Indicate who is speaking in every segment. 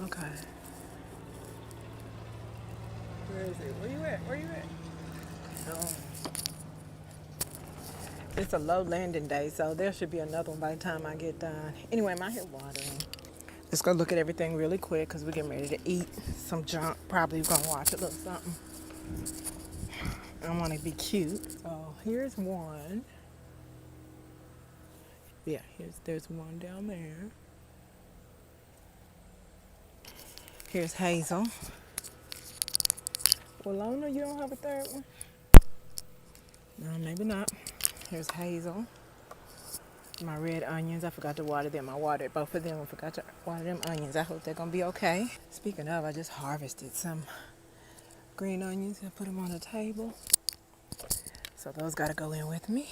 Speaker 1: Okay. Where is it? Where you at? Where you at? Oh. It's a low landing day, so there should be another one by the time I get done. Anyway, I'm out here watering. Let's go look at everything really quick because we're getting ready to eat some junk. Probably gonna watch a little something. I want to be cute. So here's one. Yeah, there's one down there. Here's Hazel. Well, Lona, you don't have a third one? No, maybe not. Here's Hazel. My red onions, I forgot to water them. I watered both of them. I forgot to water them onions. I hope they're gonna be okay. Speaking of, I just harvested some green onions and put them on the table. So those gotta go in with me.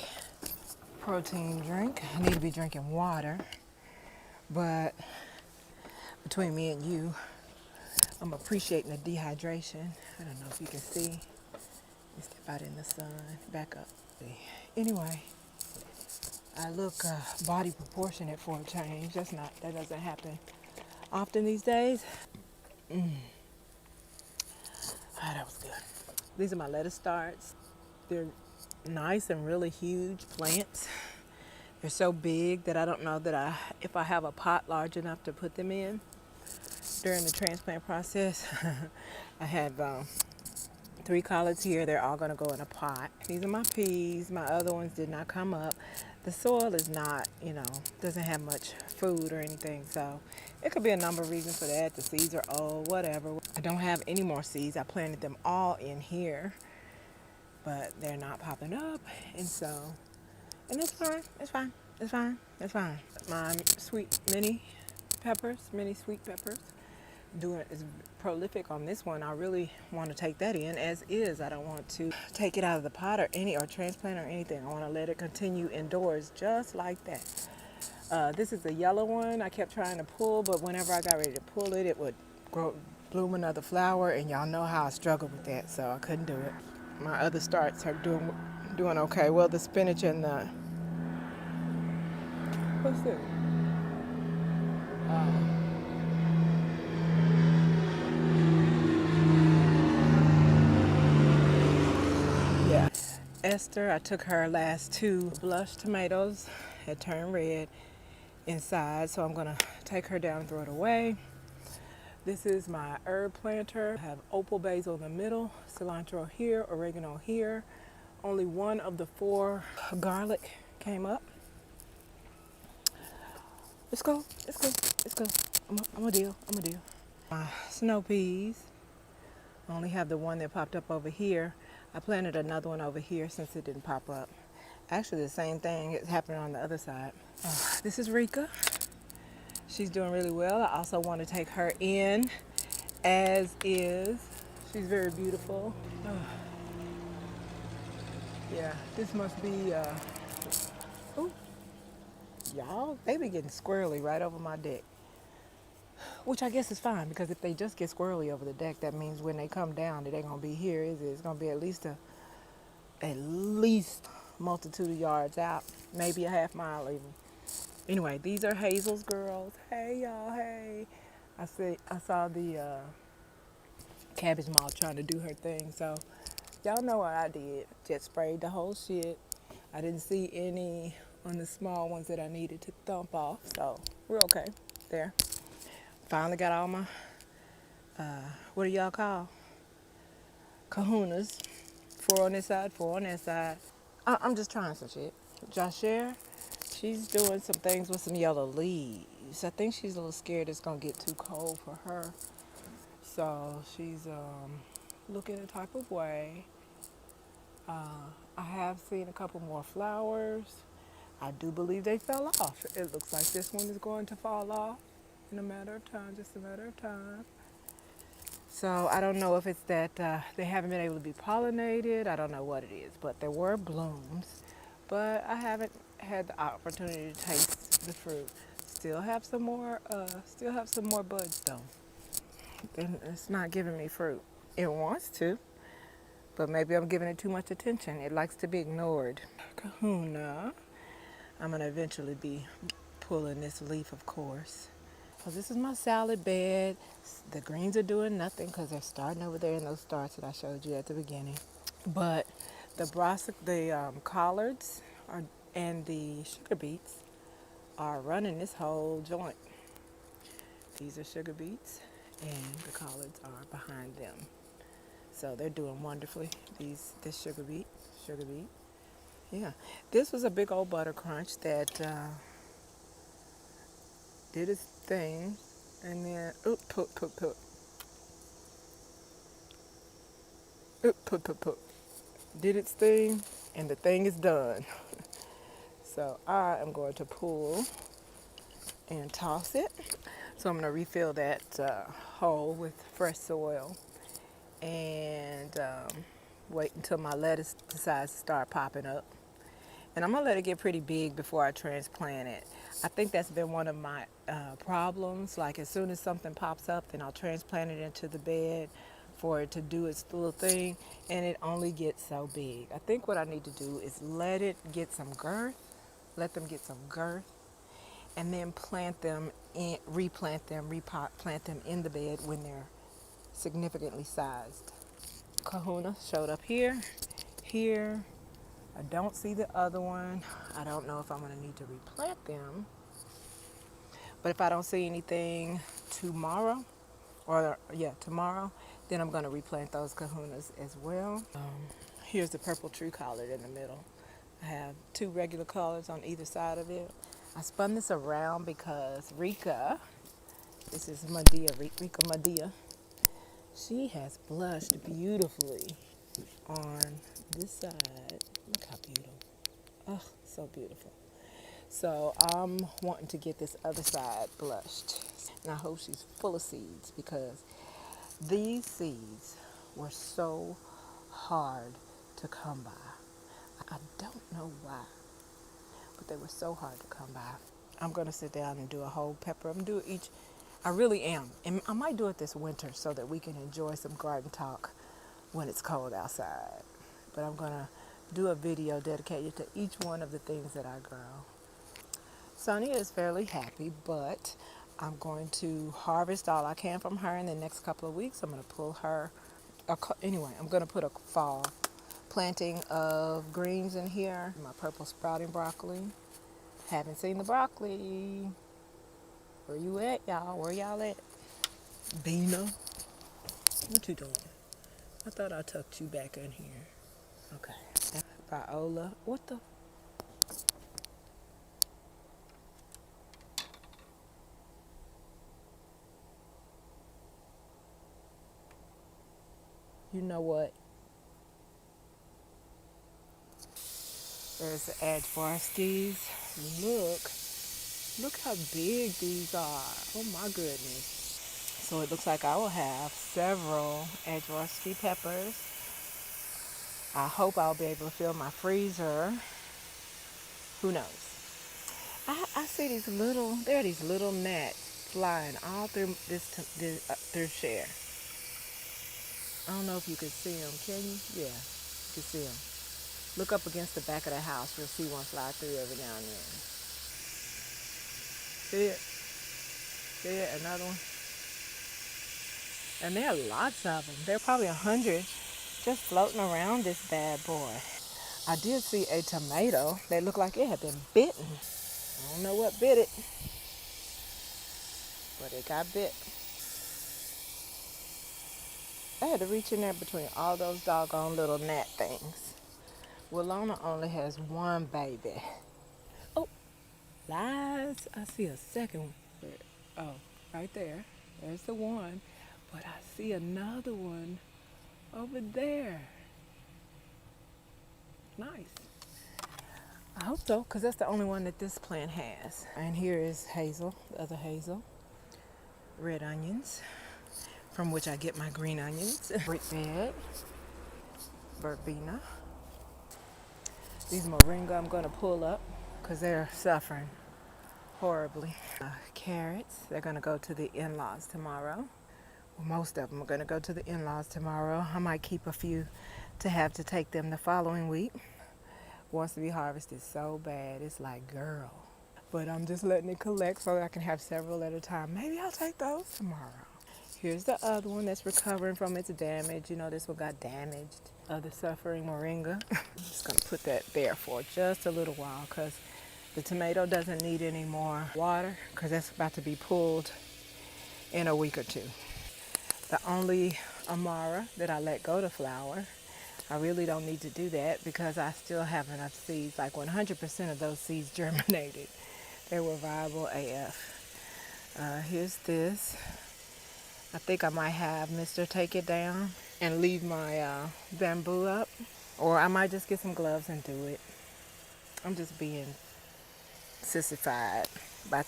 Speaker 1: Protein drink. I need to be drinking water, but between me and you, I'm appreciating the dehydration. I don't know if you can see. Let me step out in the sun. Back up. Anyway, I look body proportionate for a change. That doesn't happen often these days. Ah, that was good. These are my lettuce starts. They're nice and really huge plants. They're so big that I don't know that if I have a pot large enough to put them in during the transplant process. I have 3 collards here. They're all gonna go in a pot. These are my peas. My other ones did not come up. The soil is not, doesn't have much food or anything, so it could be a number of reasons for that. The seeds are old, whatever. I don't have any more seeds. I planted them all in here, but they're not popping up, and it's fine. It's fine. It's fine. It's fine. My sweet mini sweet peppers, is prolific on this one. I really want to take that in as is. I don't want to take it out of the pot or transplant or anything. I want to let it continue indoors just like that. This is the yellow one I kept trying to pull, but whenever I got ready to pull it, it would bloom another flower, and y'all know how I struggle with that, so I couldn't do it. My other starts are doing okay. Well, the spinach and the what's this? Yeah. Esther, I took her last 2 blush tomatoes, had turned red inside, so I'm gonna take her down and throw it away. This is my herb planter. I have opal basil in the middle, cilantro here, oregano here. Only one of the 4 garlic came up. Let's go, let's go, let's go. I'm a deal. My snow peas. I only have the one that popped up over here. I planted another one over here since it didn't pop up. Actually, the same thing is happening on the other side. This is Rika. She's doing really well. I also want to take her in as is. She's very beautiful. Yeah, this must be, ooh, y'all, they be getting squirrely right over my deck. Which I guess is fine, because if they just get squirrely over the deck, that means when they come down, it ain't gonna be here, is it? It's gonna be at least multitude of yards out, maybe a half mile even. Anyway, these are Hazel's girls. Hey y'all, hey. I saw the cabbage moth trying to do her thing, so y'all know what I did. Just sprayed the whole shit. I didn't see any on the small ones that I needed to thump off, so we're okay there. Finally got all my, what do y'all call? Kahunas. 4 on this side, 4 on that side. I'm just trying some shit. Joshere, she's doing some things with some yellow leaves. I think she's a little scared it's gonna get too cold for her. So she's looking a type of way. I have seen a couple more flowers. I do believe they fell off. It looks like this one is going to fall off in a matter of time, just a matter of time. So I don't know if it's that they haven't been able to be pollinated. I don't know what it is, but there were blooms. But I haven't had the opportunity to taste the fruit. Still have some more buds though. And it's not giving me fruit. It wants to, but maybe I'm giving it too much attention. It likes to be ignored. Kahuna. I'm gonna eventually be pulling this leaf, of course. So this is my salad bed. The greens are doing nothing because they're starting over there in those starts that I showed you at the beginning. But the collards and the sugar beets are running this whole joint. These are sugar beets and the collards are behind them. So they're doing wonderfully. This sugar beet. Yeah. This was a big old butter crunch that did its thing and then did its thing and the thing is done. So I am going to pull and toss it. So I'm going to refill that hole with fresh soil and wait until my lettuce decides to start popping up. And I'm going to let it get pretty big before I transplant it. I think that's been one of my problems. Like as soon as something pops up, then I'll transplant it into the bed for it to do its little thing, and it only gets so big. I think what I need to do is let them get some girth, and then plant them in, replant them in the bed when they're significantly sized. Kahuna showed up here. I don't see the other one. I don't know if I'm going to need to replant them. But if I don't see anything tomorrow, then I'm going to replant those kahunas as well. Here's the purple tree collard in the middle. I have 2 regular collards on either side of it. I spun this around because Rika, this is Rika Medea, she has blushed beautifully on this side. Look how beautiful. Oh, so beautiful. So I'm wanting to get this other side blushed. And I hope she's full of seeds because these seeds were so hard to come by. I don't know why, but they were so hard to come by. I'm going to sit down and do a whole pepper. I'm going to do each. I really am. And I might do it this winter so that we can enjoy some garden talk when it's cold outside. But I'm going to do a video dedicated to each one of the things that I grow. Sonia is fairly happy, but I'm going to harvest all I can from her in the next couple of weeks. I'm going to pull her. Anyway, I'm going to put a fall planting of greens in here. My purple sprouting broccoli. Haven't seen the broccoli. Where you at, y'all? Where y'all at? Bina. What you doing? I thought I tucked you back in here. Okay. Viola. What the? You know what? There's the ajvarskis. Look how big these are. Oh my goodness. So it looks like I will have several ajvarski peppers. I hope I'll be able to fill my freezer. Who knows? I see there are these little gnats flying all through through Share. I don't know if you can see them. Can you? Yeah, you can see them. Look up against the back of the house. You'll see one fly through every now and then. See it? See it? Another one? And there are lots of them. There are probably 100 just floating around this bad boy. I did see a tomato that looked like it had been bitten. I don't know what bit it, but it got bit. I had to reach in there between all those doggone little gnat things. Willona only has one baby. Oh, lies. I see a second one. Oh, right there. There's the one. But I see another one over there. Nice. I hope so, because that's the only one that this plant has. And here is hazel, the other hazel. Red onions, from which I get my green onions. Brick bed, verbena. These moringa I'm going to pull up because they're suffering horribly. Carrots, they're going to go to the in-laws tomorrow. Well, most of them are going to go to the in-laws tomorrow. I might keep a few to have to take them the following week. Wants to be harvested so bad, it's like, girl. But I'm just letting it collect so that I can have several at a time. Maybe I'll take those tomorrow. Here's the other one that's recovering from its damage. You know, this one got damaged. Other suffering moringa. I'm just gonna put that there for just a little while because the tomato doesn't need any more water because that's about to be pulled in a week or two. The only amara that I let go to flower, I really don't need to do that because I still have enough seeds. Like 100% of those seeds germinated. They were viable AF. Here's this. I think I might have Mr. take it down and leave my bamboo up. Or I might just get some gloves and do it. I'm just being sissified by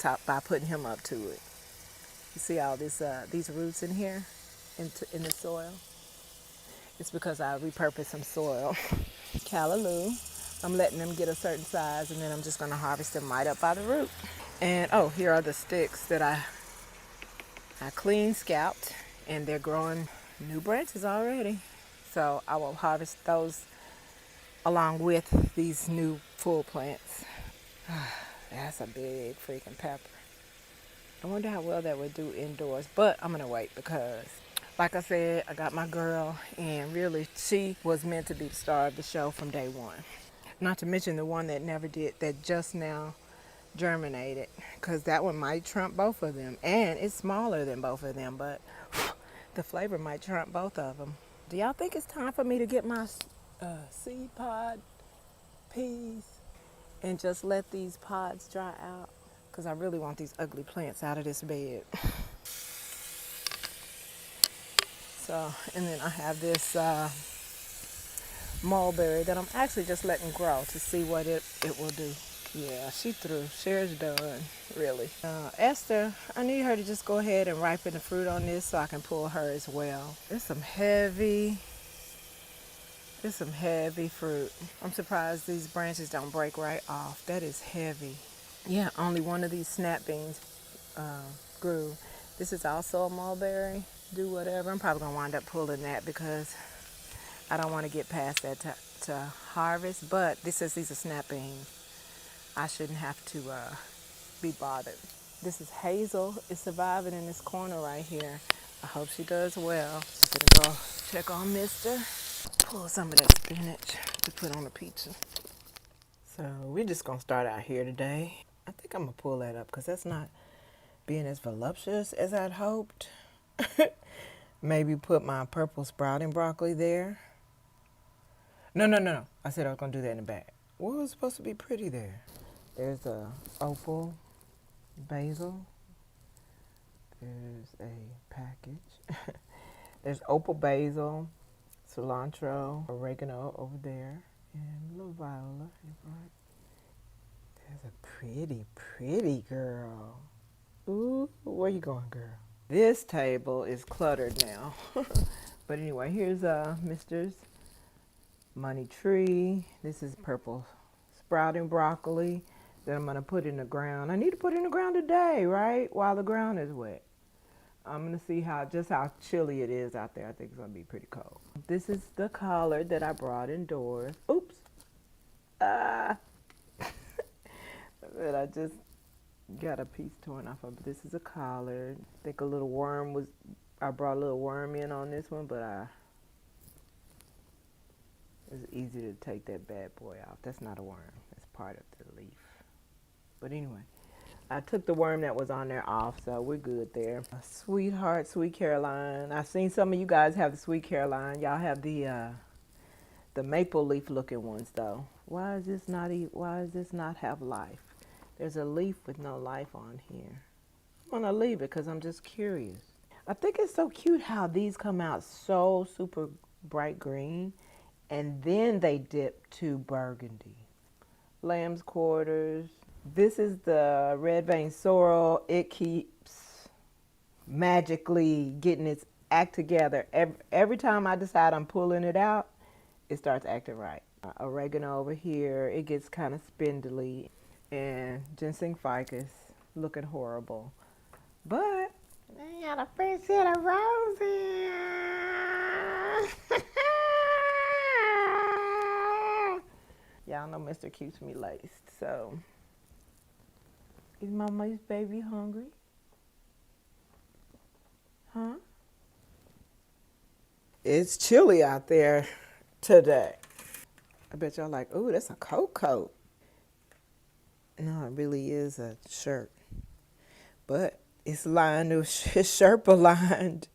Speaker 1: putting him up to it. You see all this these roots in here in the soil? It's because I repurposed some soil. Callaloo. I'm letting them get a certain size and then I'm just going to harvest them right up by the root. And oh, here are the sticks that I clean scalped and they're growing new branches already. So I will harvest those along with these new full plants. That's a big freaking pepper. I wonder how well that would do indoors, but I'm gonna wait because like I said, I got my girl and really she was meant to be the star of the show from day one. Not to mention the one that never did, that just now germinated, because that one might trump both of them and it's smaller than both of them, but the flavor might trump both of them. Do y'all think it's time for me to get my seed pod peas and just let these pods dry out? Because I really want these ugly plants out of this bed. So, and then I have this mulberry that I'm actually just letting grow to see what it will do. Yeah, she through. Cher's done, really. Esther, I need her to just go ahead and ripen the fruit on this so I can pull her as well. It's some heavy fruit. I'm surprised these branches don't break right off. That is heavy. Yeah, only one of these snap beans grew. This is also a mulberry. Do whatever. I'm probably gonna wind up pulling that because I don't want to get past that to harvest. But this says these are snap beans. I shouldn't have to be bothered. This is Hazel. It's surviving in this corner right here. I hope she does well. I'm gonna go check on Mister. Pull some of that spinach to put on the pizza. So we're just gonna start out here today. I think I'm gonna pull that up because that's not being as voluptuous as I'd hoped. Maybe put my purple sprouting broccoli there. No. I said I was gonna do that in the back. What was supposed to be pretty there? There's a opal basil. There's a package. There's opal basil, cilantro, oregano over there, and a little viola. There's a pretty girl. Ooh, where you going, girl? This table is cluttered now. But anyway, here's Mr.'s money tree. This is purple sprouting broccoli that I'm gonna put in the ground. I need to put it in the ground today, right? While the ground is wet. I'm gonna see how chilly it is out there. I think it's gonna be pretty cold. This is the collard that I brought indoors. Oops. That I just got a piece torn off of. This is a collard. I think I brought a little worm in on this one, but it's easy to take that bad boy off. That's not a worm. That's part of the leaf. But anyway, I took the worm that was on there off, so we're good there. Sweetheart, Sweet Caroline. I've seen some of you guys have the Sweet Caroline. Y'all have the maple leaf looking ones though. Why does this not have life? There's a leaf with no life on here. I'm gonna leave it because I'm just curious. I think it's so cute how these come out so super bright green and then they dip to burgundy. Lamb's quarters. This is the red vein sorrel. It keeps magically getting its act together. Every time I decide I'm pulling it out, it starts acting right. Oregano over here, it gets kind of spindly. And ginseng ficus, looking horrible. But I got a fresh set of roses. Y'all know Mr. keeps me laced, so. Is Mama's baby hungry? Huh? It's chilly out there today. I bet y'all like, ooh, that's a coat. No, it really is a shirt. But it's lined, it's Sherpa lined.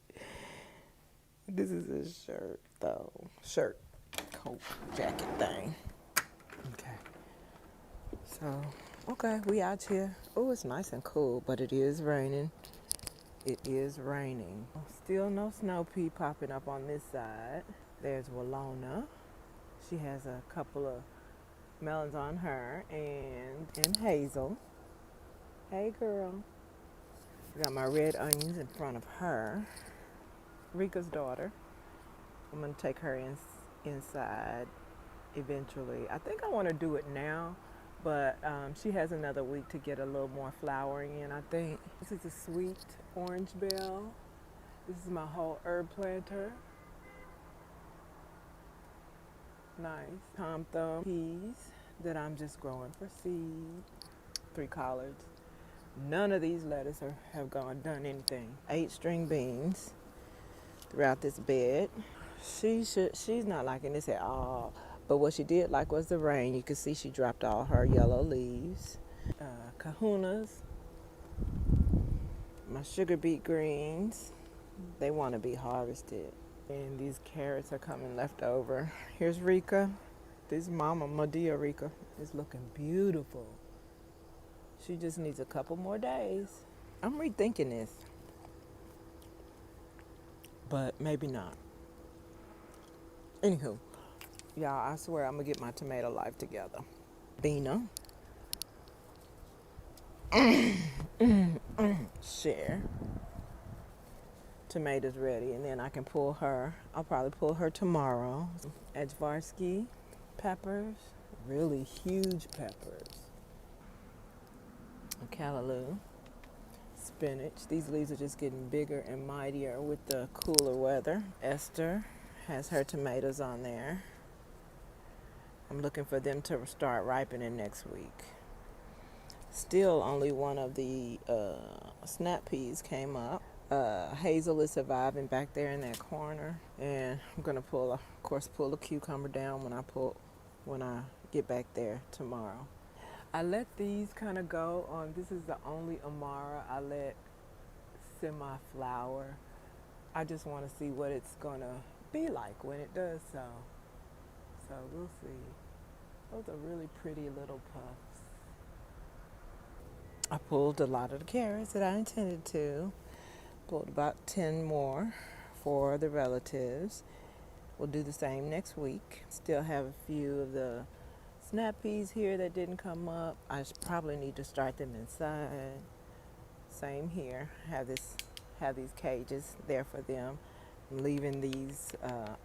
Speaker 1: This is a shirt, though. Shirt, coat, jacket thing. Okay. So, okay, we out here. Oh, it's nice and cool, but it is raining. It is raining. Still no snow pea popping up on this side. There's Walona. She has a couple of melons on her, and Hazel. Hey, girl. I got my red onions in front of her. Rika's daughter. I'm gonna take her inside eventually. I think I want to do it now, but she has another week to get a little more flowering in, I think. This is a sweet orange bell. This is my whole herb planter. Nice. Tom thumb peas that I'm just growing for seed. 3 collards. None of these lettuce have done anything. 8 string beans throughout this bed. She's not liking this at all. But what she did like was the rain. You can see she dropped all her yellow leaves. Kahunas. My sugar beet greens. They want to be harvested. And these carrots are coming left over. Here's Rika. This Mama Medea Rika is looking beautiful. She just needs a couple more days. I'm rethinking this. But maybe not. Anywho, y'all, I swear I'm going to get my tomato life together. Bina. Share. Tomatoes ready, and then I can pull her. I'll probably pull her tomorrow. Ajvarski peppers. Really huge peppers. Callaloo, spinach. These leaves are just getting bigger and mightier with the cooler weather. Esther has her tomatoes on there. I'm looking for them to start ripening next week. Still only one of the snap peas came up. Hazel is surviving back there in that corner. And I'm going to pull a cucumber down when I get back there tomorrow. I let these kind of go on. This is the only Amara I let semi-flower. I just want to see what it's going to be like when it does so. So we'll see. Those are really pretty little puffs. I pulled a lot of the carrots that I intended to. Pulled about 10 more for the relatives. We'll do the same next week. Still have a few of the snap peas here that didn't come up. I probably need to start them inside. Same here. Have these cages there for them. I'm leaving these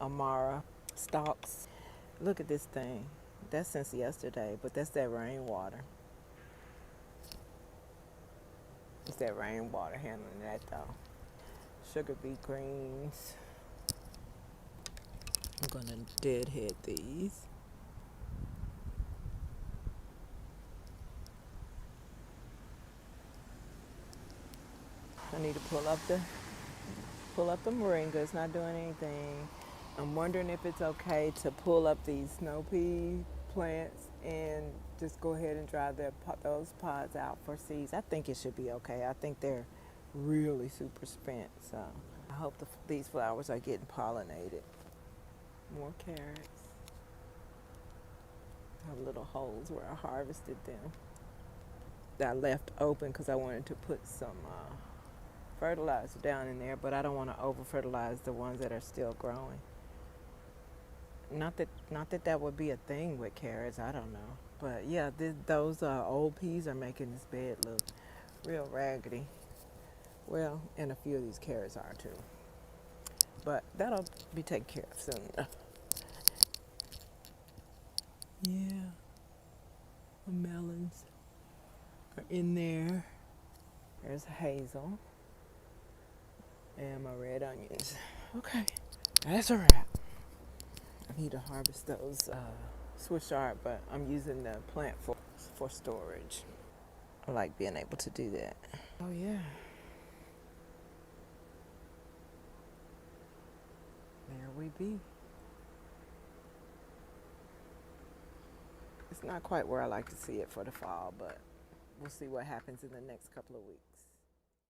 Speaker 1: Amara stalks. Look at this thing. That's since yesterday, but that's that rainwater. It's that rainwater handling that though. Sugar beet greens. I'm gonna deadhead these. I need to pull up the moringa. It's not doing anything. I'm wondering if it's okay to pull up these snow pea plants and just go ahead and dry those pods out for seeds. I think it should be okay. I think they're really super spent. So I hope these flowers are getting pollinated. More carrots. I have little holes where I harvested them that I left open because I wanted to put some fertilizer down in there, but I don't want to over fertilize the ones that are still growing. Not that would be a thing with carrots, I don't know. But yeah, those old peas are making this bed look real raggedy. Well, and a few of these carrots are too. But that'll be taken care of soon. Yeah, the melons are in there. There's Hazel. And my red onions. Okay, that's a wrap. I need to harvest those Swiss chard, but I'm using the plant for storage. I like being able to do that. Oh yeah. There we be. It's not quite where I like to see it for the fall, but we'll see what happens in the next couple of weeks.